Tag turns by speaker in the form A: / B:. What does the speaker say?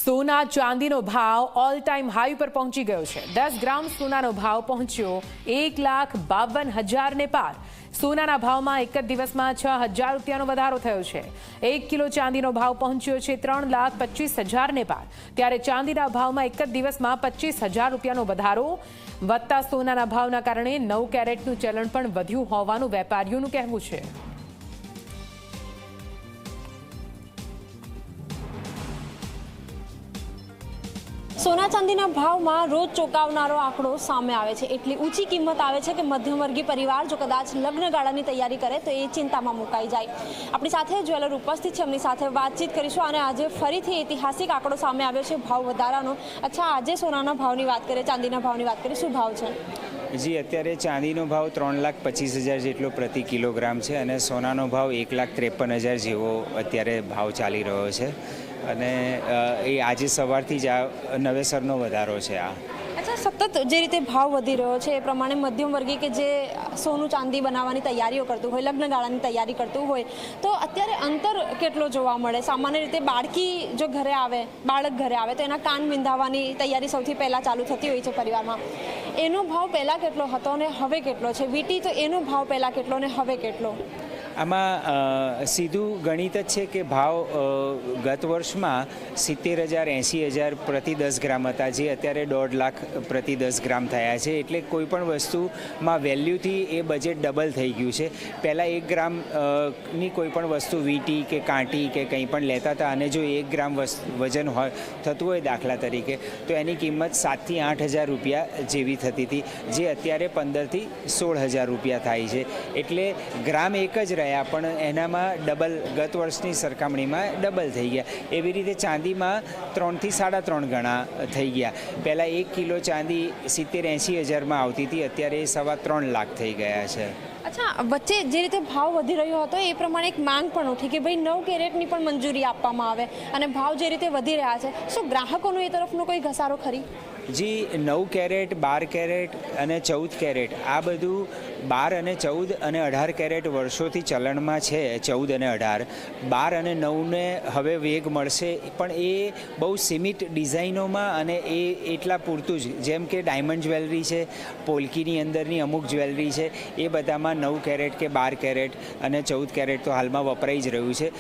A: સોના ચાંદીનો ભાવ all time high પર પહોંચી ગયો છે। 10 ગ્રામ સોનાનો ભાવ પહોંચ્યો 1,52,000 પાર। સોનાના ભાવમાં એક જ દિવસમાં 6,000 રૂપિયાનો વધારો થયો છે। 1 કિલો ચાંદીનો ભાવ પહોંચ્યો છે 3,25,000 પાર। ત્યારે ચાંદીના ભાવમાં એક જ દિવસમાં 25,000 રૂપિયાનો વધારો। વધતા સોનાના ભાવના કારણે 9 કેરેટનું ચલણ પણ વધ્યું હોવાનું વેપારીઓનું કહેવું છે।
B: સોના ચાંદીના ભાવમાં રોજ ચોંકાવનારો આંકડો સામે આવે છે। એટલી ઊંચી કિંમત આવે છે કે મધ્યમવર્ગીય પરિવાર જો કદાચ લગ્નગાળાની તૈયારી કરે તો એ ચિંતામાં મુકાઈ જાય। આપણી સાથે જ્વેલર ઉપસ્થિત છે, એમની સાથે વાતચીત કરીશું। અને આજે ફરીથી ઐતિહાસિક આંકડો સામે આવ્યો છે ભાવ વધારાનો। અચ્છા, આજે સોનાના ભાવની વાત કરીએ, ચાંદીના ભાવની વાત કરીએ, શું ભાવ છે?
C: જી, અત્યારે ચાંદીનો ભાવ 3,25,000 જેટલો પ્રતિ કિલોગ્રામ છે અને સોનાનો ભાવ 1,53,000 જેવો અત્યારે ભાવ ચાલી રહ્યો છે અને એ આજે સવારથી જ આ નવેસરનો વધારો છે।
B: અચ્છા, સતત જે રીતે ભાવ વધી રહ્યો છે એ પ્રમાણે મધ્યમ વર્ગીય કે જે સોનું ચાંદી બનાવવાની તૈયારીઓ કરતું હોય, લગ્નગાળાની તૈયારી કરતું હોય, તો અત્યારે અંતર કેટલો જોવા મળે? સામાન્ય રીતે બાળકી જો ઘરે આવે, બાળક ઘરે આવે તો એના કાન વિંધાવવાની તૈયારી સૌથી પહેલાં ચાલુ થતી હોય છે પરિવારમાં। એનો ભાવ પહેલાં કેટલો હતો અને હવે કેટલો છે? વીંટી તો એનો ભાવ પહેલાં કેટલો અને હવે કેટલો?
C: આમાં સીધું ગણિત જ છે કે ભાવ ગત વર્ષમાં 70,000 80,000 પ્રતિ 10 ગ્રામ હતા, જે અત્યારે 1.5 લાખ પ્રતિ 10 ગ્રામ થયા છે। એટલે કોઈ પણ વસ્તુમાં વેલ્યુથી એ બજેટ ડબલ થઈ ગયું છે। પહેલાં 1 ગ્રામની કોઈ પણ વસ્તુ વીંટી કે કાંટી કે કંઈ પણ લેતા હતા અને જો 1 ગ્રામ વજન થતું હોય દાખલા તરીકે, તો એની કિંમત 7,000 થી 8,000 રૂપિયા જેવી થતી હતી, જે અત્યારે 15,000 થી 16,000 રૂપિયા થાય છે। એટલે ગ્રામ એક જ રહ્યા પણ એનામાં ડબલ, ગત વર્ષની સરખામણીમાં ડબલ થઈ ગયા। એવી રીતે ચાંદીમાં 3 થી 3.5 ગણા થઈ ગયા। પહેલાં 1 કિલો ચાંદી 70-80 હજારમાં આવતી હતી, અત્યારે 3.25 લાખ થઈ ગયા છે।
B: અચ્છા, વચ્ચે જે રીતે ભાવ વધી રહ્યો હતો એ પ્રમાણે એક માંગ પણ ઉઠી કે ભાઈ 9 કેરેટની પણ મંજૂરી આપવામાં આવે, અને ભાવ જે રીતે વધી રહ્યા છે, શું ગ્રાહકોનો એ તરફનો કોઈ ઘસારો ખરી?
C: જી, 9 કેરેટ, 12 કેરેટ અને 14 કેરેટ, આ બધું 12 અને 14 અને 18 કેરેટ વર્ષોથી ચલણમાં છે। 14 અને 18, 12 અને 9ને હવે વેગ મળશે, પણ એ બહુ સીમિત ડિઝાઇનોમાં અને એ એટલા પૂરતું જ, જેમ કે ડાયમંડ જ્વેલરી છે, પોલકીની અંદરની અમુક જ્વેલરી છે, એ બધામાં 9 કેરેટ કે 12 કેરેટ અને 14 કેરેટ તો હાલમાં વપરાઈ જ રહ્યું છે।